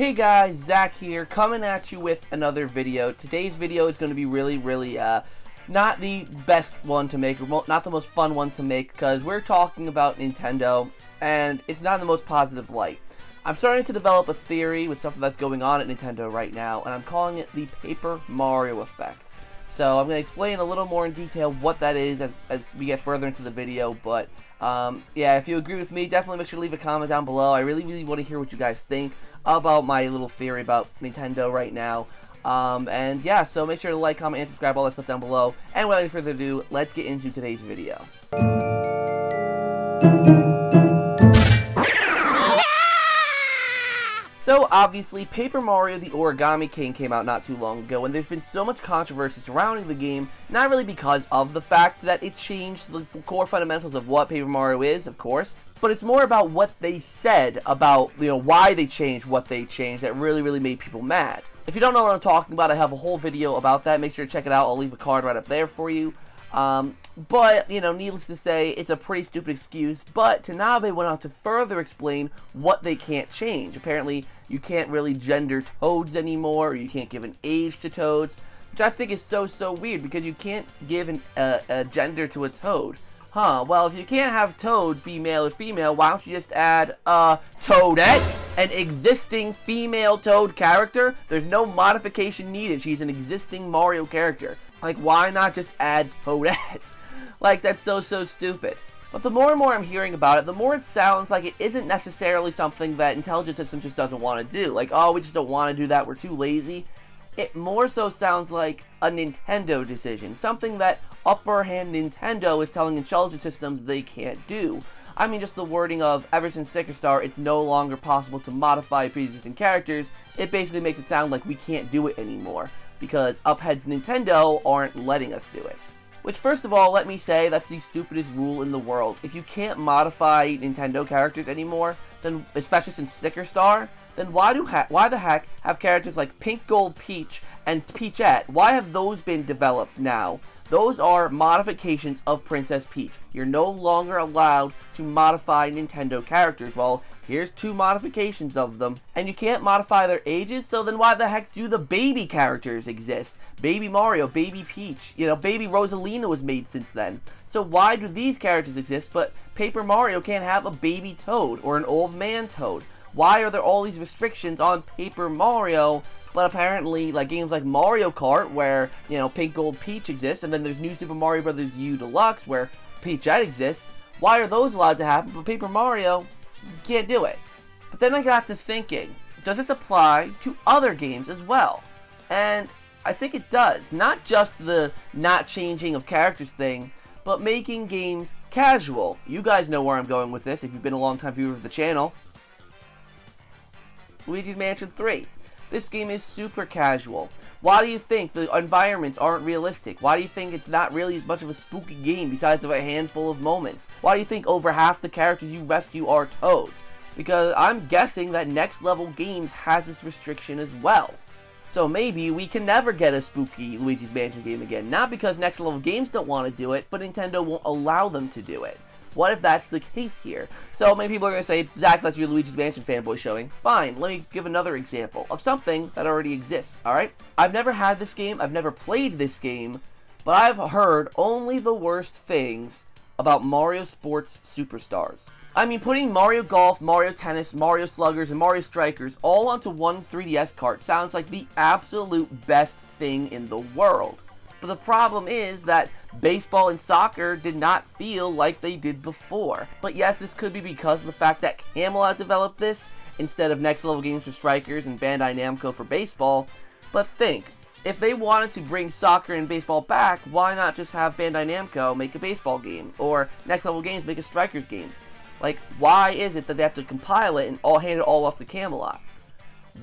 Hey guys, Zach here, coming at you with another video. Today's video is going to be really, not the best one to make, or not the most fun one to make, because we're talking about Nintendo, and it's not in the most positive light. I'm starting to develop a theory with stuff that's going on at Nintendo right now, and I'm calling it the Paper Mario effect. So I'm going to explain a little more in detail what that is as we get further into the video, but yeah, if you agree with me, definitely make sure to leave a comment down below. I really want to hear what you guys think about my little theory about Nintendo right now. And yeah, so make sure to like, comment, and subscribe, all that stuff down below. And without any further ado, let's get into today's video. So obviously, Paper Mario the Origami King came out not too long ago, and there's been so much controversy surrounding the game, not really because of the fact that it changed the core fundamentals of what Paper Mario is, of course, but it's more about what they said about, why they changed what they changed that really made people mad. If you don't know what I'm talking about, I have a whole video about that. Make sure to check it out. I'll leave a card right up there for you. But, needless to say, it's a pretty stupid excuse, but Tanabe went on to further explain what they can't change. Apparently, you can't really gender toads anymore, or you can't give an age to toads, which I think is so weird, because you can't give a gender to a toad. Huh, well, if you can't have Toad be male or female, why don't you just add, Toadette, an existing female Toad character? There's no modification needed. She's an existing Mario character. Like, why not just add Toadette? Like, that's so stupid. But the more and more I'm hearing about it, the more it sounds like it isn't necessarily something that Intelligent Systems just doesn't want to do. Like, oh, we just don't want to do that, we're too lazy. It more so sounds like a Nintendo decision, something that upper hand Nintendo is telling Intelligent Systems they can't do. I mean, just the wording of, ever since Sticker Star, it's no longer possible to modify pre-existing characters. It basically makes it sound like we can't do it anymore, because Uphead's Nintendo aren't letting us do it. Which, first of all, let me say, that's the stupidest rule in the world. If you can't modify Nintendo characters anymore, then, especially since Sticker Star, then why the heck have characters like Pink, Gold, Peach, and Peachette? Why have those been developed now? Those are modifications of Princess Peach. You're no longer allowed to modify Nintendo characters. Well, here's two modifications of them. And you can't modify their ages, so then why the heck do the baby characters exist? Baby Mario, Baby Peach, Baby Rosalina was made since then. So why do these characters exist, but Paper Mario can't have a baby Toad or an old man Toad? Why are there all these restrictions on Paper Mario, but apparently, like games like Mario Kart, where, Pink, Gold, Peach exists, and then there's New Super Mario Bros. U Deluxe, where Peachette exists. Why are those allowed to happen, but Paper Mario can't do it? But then I got to thinking, does this apply to other games as well? And I think it does. Not just the not changing of characters thing, but making games casual. You guys know where I'm going with this if you've been a long-time viewer of the channel. Luigi's Mansion 3. This game is super casual. Why do you think the environments aren't realistic? Why do you think it's not really much of a spooky game besides of a handful of moments? Why do you think over half the characters you rescue are Toads? Because I'm guessing that Next Level Games has this restriction as well. So maybe we can never get a spooky Luigi's Mansion game again. Not because Next Level Games don't want to do it, but Nintendo won't allow them to do it. What if that's the case here? So many people are going to say, Zach, that's your Luigi's Mansion fanboy showing. Fine, let me give another example of something that already exists, alright? I've never had this game, I've never played this game, but I've heard only the worst things about Mario Sports Superstars. I mean, putting Mario Golf, Mario Tennis, Mario Sluggers, and Mario Strikers all onto one 3DS cart sounds like the absolute best thing in the world. But the problem is that baseball and soccer did not feel like they did before. But yes, this could be because of the fact that Camelot developed this instead of Next Level Games for Strikers and Bandai Namco for baseball. But think, if they wanted to bring soccer and baseball back, why not just have Bandai Namco make a baseball game? Or Next Level Games make a Strikers game? Like, why is it that they have to compile it and hand it all off to Camelot?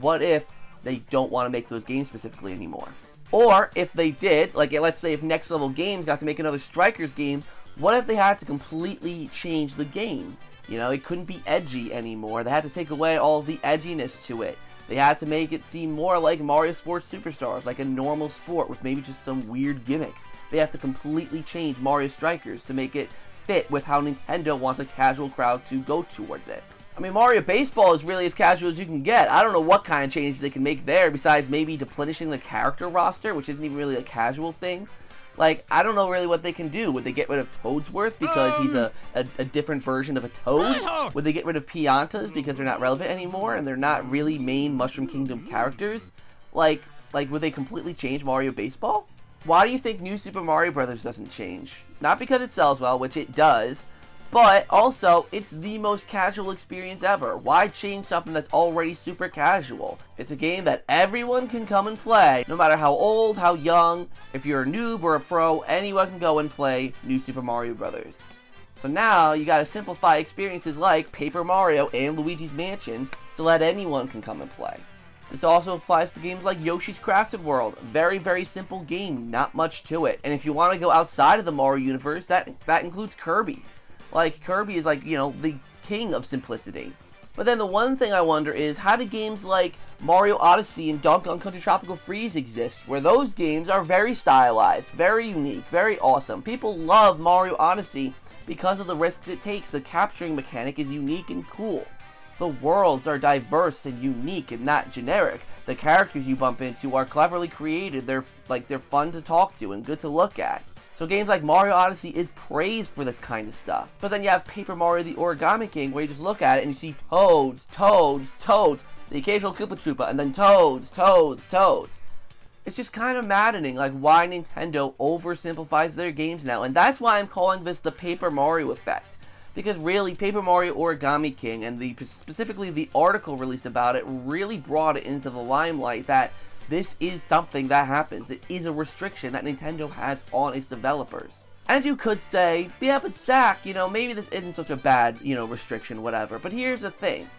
What if they don't want to make those games specifically anymore? Or, if they did, like, let's say if Next Level Games got to make another Strikers game, what if they had to completely change the game? It couldn't be edgy anymore. They had to take away all the edginess to it. They had to make it seem more like Mario Sports Superstars, like a normal sport with maybe just some weird gimmicks. They have to completely change Mario Strikers to make it fit with how Nintendo wants a casual crowd to go towards it. I mean, Mario Baseball is really as casual as you can get. I don't know what kind of changes they can make there besides maybe replenishing the character roster, which isn't even really a casual thing. Like, I don't know really what they can do. Would they get rid of Toadsworth because he's a different version of a Toad? Would they get rid of Piantas because they're not relevant anymore and they're not really main Mushroom Kingdom characters? Like, would they completely change Mario Baseball? Why do you think New Super Mario Bros. Doesn't change? Not because it sells well, which it does, but also, it's the most casual experience ever. Why change something that's already super casual? It's a game that everyone can come and play, no matter how old, how young, if you're a noob or a pro, anyone can go and play New Super Mario Bros. So now, you gotta simplify experiences like Paper Mario and Luigi's Mansion, so that anyone can come and play. This also applies to games like Yoshi's Crafted World. Very, very simple game, not much to it. And if you want to go outside of the Mario universe, that includes Kirby. Like, Kirby is like, you know, the king of simplicity. But then the one thing I wonder is, how do games like Mario Odyssey and Donkey Kong Country Tropical Freeze exist, where those games are very stylized, very unique, very awesome. People love Mario Odyssey because of the risks it takes. The capturing mechanic is unique and cool. The worlds are diverse and unique and not generic. The characters you bump into are cleverly created. They're fun to talk to and good to look at. So games like Mario Odyssey is praised for this kind of stuff. But then you have Paper Mario the Origami King, where you just look at it and you see Toads, Toads, Toads, the occasional Koopa Troopa, and then Toads, Toads, Toads. It's just kind of maddening, like, why Nintendo oversimplifies their games now. And that's why I'm calling this the Paper Mario effect. Because really, Paper Mario Origami King, and specifically the article released about it, really brought it into the limelight that this is something that happens. It is a restriction that Nintendo has on its developers. And you could say, yeah, but Zach, you know, maybe this isn't such a bad, you know, restriction, whatever. But here's the thing.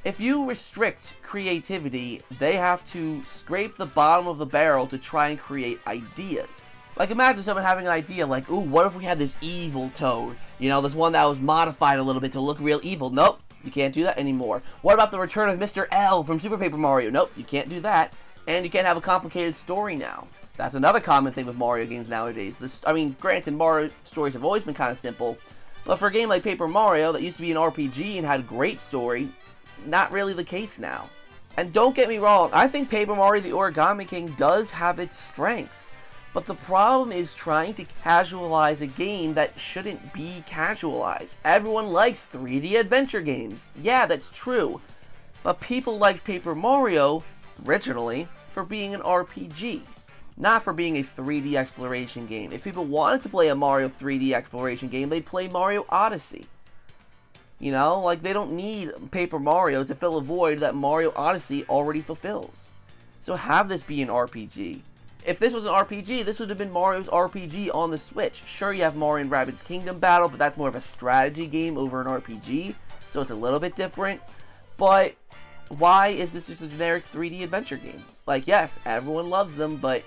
If you restrict creativity, they have to scrape the bottom of the barrel to try and create ideas. Like, imagine someone having an idea like, ooh, what if we had this evil Toad? You know, this one that was modified a little bit to look real evil. Nope, you can't do that anymore. What about the return of Mr. L from Super Paper Mario? Nope, you can't do that. And you can't have a complicated story now. That's another common thing with Mario games nowadays. I mean, granted, Mario stories have always been kind of simple, but for a game like Paper Mario that used to be an RPG and had a great story, not really the case now. And don't get me wrong, I think Paper Mario the Origami King does have its strengths, but the problem is trying to casualize a game that shouldn't be casualized. Everyone likes 3D adventure games. Yeah, that's true. But people liked Paper Mario originally for being an RPG, not for being a 3D exploration game. If people wanted to play a Mario 3D exploration game, they'd play Mario Odyssey. You know, like, they don't need Paper Mario to fill a void that Mario Odyssey already fulfills. So have this be an RPG. If this was an RPG, this would have been Mario's RPG on the Switch. Sure, you have Mario and Rabbids Kingdom Battle, but that's more of a strategy game over an RPG, so it's a little bit different. But why is this just a generic 3D adventure game? Like, yes, everyone loves them, but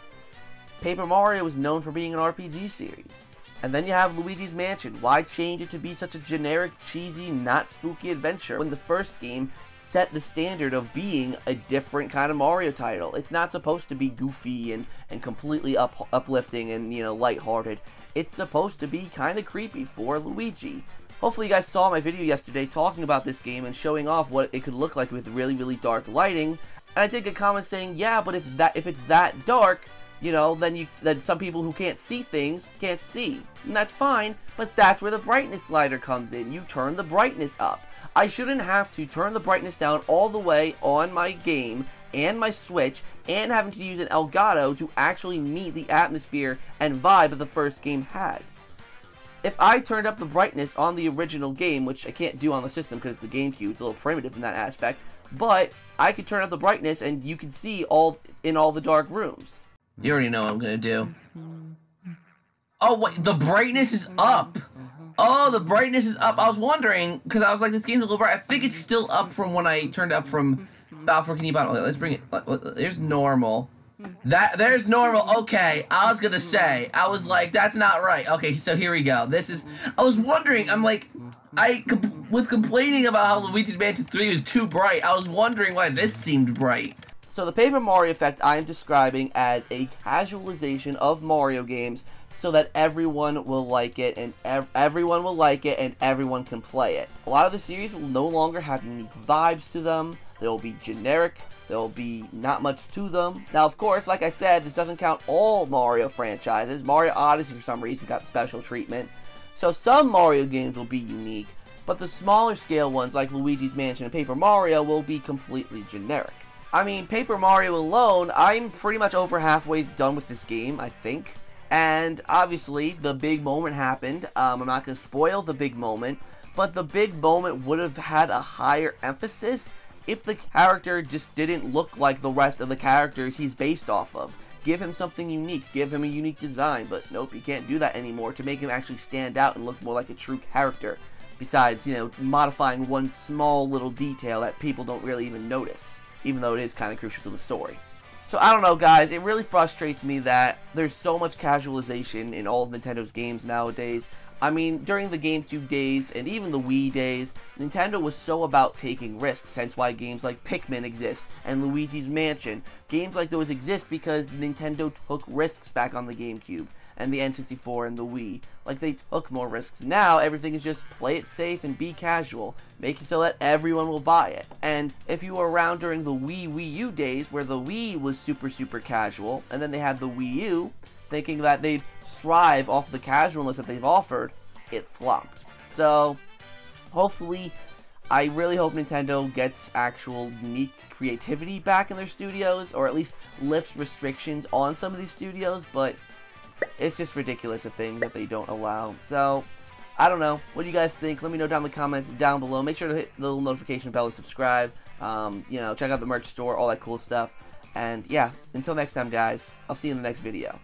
Paper Mario is known for being an RPG series. And then you have Luigi's Mansion. Why change it to be such a generic, cheesy, not spooky adventure when the first game set the standard of being a different kind of Mario title? It's not supposed to be goofy and completely uplifting and, you know, lighthearted. It's supposed to be kind of creepy for Luigi. Hopefully you guys saw my video yesterday talking about this game and showing off what it could look like with really, really dark lighting. And I did get comments saying, yeah, but if it's that dark, you know, then some people who can't see things can't see. And that's fine, but that's where the brightness slider comes in. You turn the brightness up. I shouldn't have to turn the brightness down all the way on my game and my Switch and having to use an Elgato to actually meet the atmosphere and vibe that the first game had. If I turned up the brightness on the original game, which I can't do on the system because it's the GameCube, it's a little primitive in that aspect, but I could turn up the brightness and you can see in all the dark rooms. You already know what I'm gonna do. Oh, wait, the brightness is up! Oh, the brightness is up. I was wondering, because I was like, this game's a little bright. I think it's still up from when I turned it up from Battle for Bikini Bottom. Let's bring it. There's normal. There's normal. Okay, I was gonna say. I was like, that's not right. Okay, so here we go. I was wondering, I'm like, with complaining about how Luigi's Mansion 3 was too bright, I was wondering why this seemed bright. So the Paper Mario effect I am describing as a casualization of Mario games so that everyone will like it, and everyone will like it, and everyone can play it. A lot of the series will no longer have unique vibes to them. They'll be generic. There'll be not much to them. Now, of course, like I said, this doesn't count all Mario franchises. Mario Odyssey, for some reason, got special treatment. So some Mario games will be unique, but the smaller scale ones like Luigi's Mansion and Paper Mario will be completely generic. I mean, Paper Mario alone, I'm pretty much over halfway done with this game, I think. And obviously, the big moment happened. I'm not going to spoil the big moment, but the big moment would have had a higher emphasis if the character just didn't look like the rest of the characters he's based off of. Give him something unique, give him a unique design, but nope, you can't do that anymore to make him actually stand out and look more like a true character. Besides, you know, modifying one small little detail that people don't really even notice, even though it is kind of crucial to the story. So I don't know, guys, it really frustrates me that there's so much casualization in all of Nintendo's games nowadays. I mean, during the GameCube days, and even the Wii days, Nintendo was so about taking risks, hence why games like Pikmin exist, and Luigi's Mansion. Games like those exist because Nintendo took risks back on the GameCube, and the N64 and the Wii. Like, they took more risks. Now, everything is just play it safe and be casual, make it so that everyone will buy it. And if you were around during the Wii U days, where the Wii was super casual, and then they had the Wii U, thinking that they'd strive off the casualness that they've offered, it flopped. So, hopefully, I really hope Nintendo gets actual unique creativity back in their studios, or at least lifts restrictions on some of these studios, but it's just ridiculous a thing that they don't allow. So, I don't know. What do you guys think? Let me know down in the comments down below. Make sure to hit the little notification bell and subscribe. You know, check out the merch store, all that cool stuff. And yeah, until next time, guys, I'll see you in the next video.